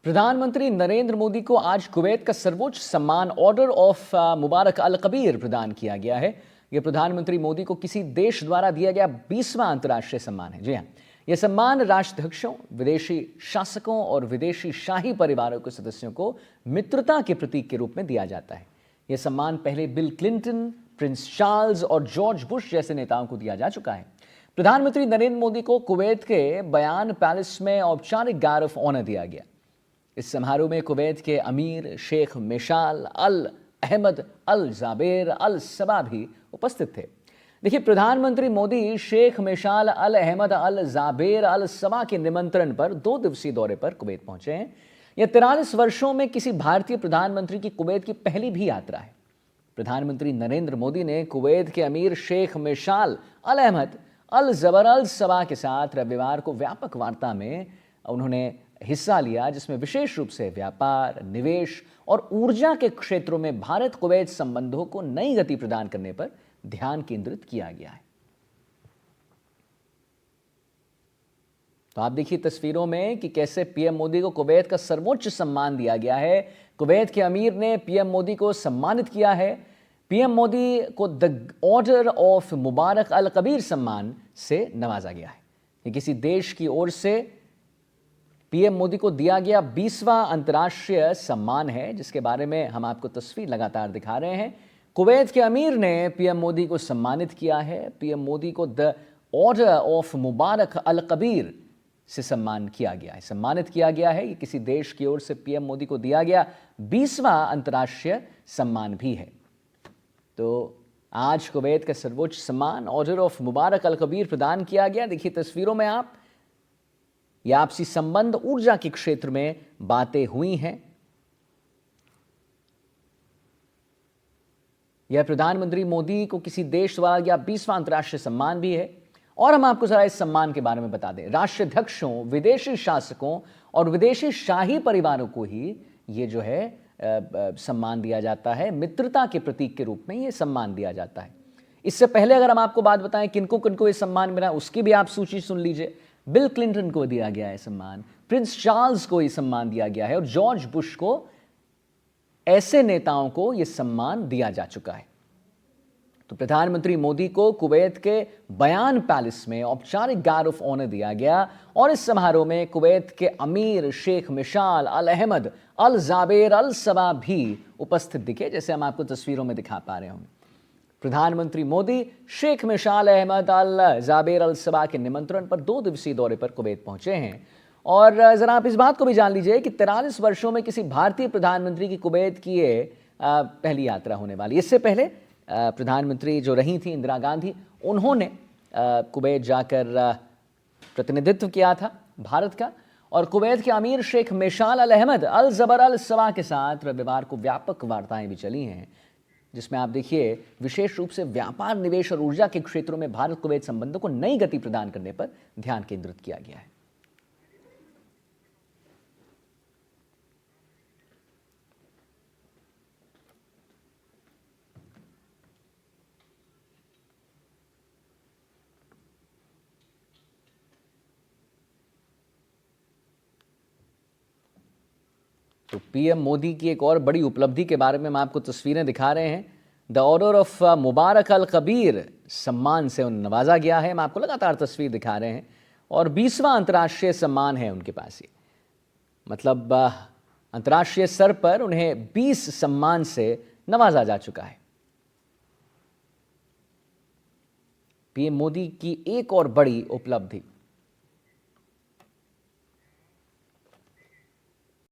प्रधानमंत्री नरेंद्र मोदी को आज कुवैत का सर्वोच्च सम्मान ऑर्डर ऑफ मुबारक अल कबीर प्रदान किया गया है। यह प्रधानमंत्री मोदी को किसी देश द्वारा दिया गया 20वां अंतर्राष्ट्रीय सम्मान है। जी हाँ, यह सम्मान राष्ट्राध्यक्षों, विदेशी शासकों और विदेशी शाही परिवारों के सदस्यों को मित्रता के प्रतीक के रूप में दिया जाता है। यह सम्मान पहले बिल क्लिंटन, प्रिंस चार्ल्स और जॉर्ज बुश जैसे नेताओं को दिया जा चुका है। प्रधानमंत्री नरेंद्र मोदी को कुवैत के बयान पैलेस में औपचारिक गार्ड ऑफ ऑनर दिया गया। इस समारोह में कुवैत के अमीर शेख मिशाल अल अहमद अल जाबेर अल सबा भी उपस्थित थे। देखिए, प्रधानमंत्री मोदी शेख मिशाल अल अहमद अल जाबेर अल सबा के निमंत्रण पर 2 दिवसीय दौरे पर कुवैत पहुंचे हैं। यह 43 वर्षों में किसी भारतीय प्रधानमंत्री की कुवैत की पहली भी यात्रा है। प्रधानमंत्री नरेंद्र मोदी ने कुवैत के अमीर शेख मिशाल अल अहमद अल जबर अल सबा के साथ रविवार को व्यापक वार्ता में उन्होंने हिस्सा लिया, जिसमें विशेष रूप से व्यापार, निवेश और ऊर्जा के क्षेत्रों में भारत कुवैत संबंधों को नई गति प्रदान करने पर ध्यान केंद्रित किया गया है। तो आप देखिए तस्वीरों में कि कैसे पीएम मोदी को कुवैत का सर्वोच्च सम्मान दिया गया है। कुवैत के अमीर ने पीएम मोदी को सम्मानित किया है। पीएम मोदी को द ऑर्डर ऑफ मुबारक अल कबीर सम्मान से नवाजा गया है। ये किसी देश की ओर से पीएम मोदी को दिया गया 20वां अंतर्राष्ट्रीय सम्मान है, जिसके बारे में हम आपको तस्वीर लगातार दिखा रहे हैं। कुवैत के अमीर ने पीएम मोदी को सम्मानित किया है। पीएम मोदी को द ऑर्डर ऑफ मुबारक अल कबीर से सम्मानित किया गया है। ये किसी देश की ओर से पीएम मोदी को दिया गया 20वां अंतर्राष्ट्रीय सम्मान भी है। तो आज कुवैत का सर्वोच्च सम्मान ऑर्डर ऑफ मुबारक अल कबीर प्रदान किया गया। देखिए तस्वीरों में आप, ये आपसी संबंध, ऊर्जा के क्षेत्र में बातें हुई हैं। यह प्रधानमंत्री मोदी को किसी देश द्वारा दिया 20वां अंतर्राष्ट्रीय सम्मान भी है। और हम आपको जरा इस सम्मान के बारे में बता दें। राष्ट्राध्यक्षों, विदेशी शासकों और विदेशी शाही परिवारों को ही ये जो है सम्मान दिया जाता है। मित्रता के प्रतीक के रूप में ये सम्मान दिया जाता है। इससे पहले अगर हम आपको बात बताएं किनको किनको ये सम्मान मिला, उसकी भी आप सूची सुन लीजिए। बिल क्लिंटन को दिया गया है सम्मान, प्रिंस चार्ल्स को यह सम्मान दिया गया है और जॉर्ज बुश को, ऐसे नेताओं को यह सम्मान दिया जा चुका है। तो प्रधानमंत्री मोदी को कुवैत के बयान पैलेस में औपचारिक गार्ड ऑफ ऑनर दिया गया और इस समारोह में कुवैत के अमीर शेख मिशाल अल अहमद अल जाबेर अल सबा भी उपस्थित दिखे, जैसे हम आपको तस्वीरों में दिखा पा रहे होंगे। प्रधानमंत्री मोदी शेख मिशाल अहमद अल जाबेर अल सबा के निमंत्रण पर 2 दिवसीय दौरे पर कुवैत पहुंचे हैं। और जरा आप इस बात को भी जान लीजिए कि 43 वर्षों में किसी भारतीय प्रधानमंत्री की कुवैत की ये पहली यात्रा होने वाली। इससे पहले प्रधानमंत्री जो रही थी इंदिरा गांधी, उन्होंने कुवैत जाकर प्रतिनिधित्व किया था भारत का। और कुवैत के अमीर शेख मिशाल अल अहमद अल जबर अल सबा के साथ रविवार को व्यापक वार्ताएं भी चली हैं, जिसमें आप देखिए विशेष रूप से व्यापार, निवेश और ऊर्जा के क्षेत्रों में भारत कुवैत संबंधों को नई गति प्रदान करने पर ध्यान केंद्रित किया गया है। तो पीएम मोदी की एक और बड़ी उपलब्धि के बारे में हम आपको तस्वीरें दिखा रहे हैं। द ऑर्डर ऑफ मुबारक अल कबीर सम्मान से उन्हें नवाजा गया है। हम आपको लगातार तस्वीर दिखा रहे हैं और 20वां अंतर्राष्ट्रीय सम्मान है उनके पास। ये मतलब अंतर्राष्ट्रीय स्तर पर उन्हें 20 सम्मान से नवाजा जा चुका है। पीएम मोदी की एक और बड़ी उपलब्धि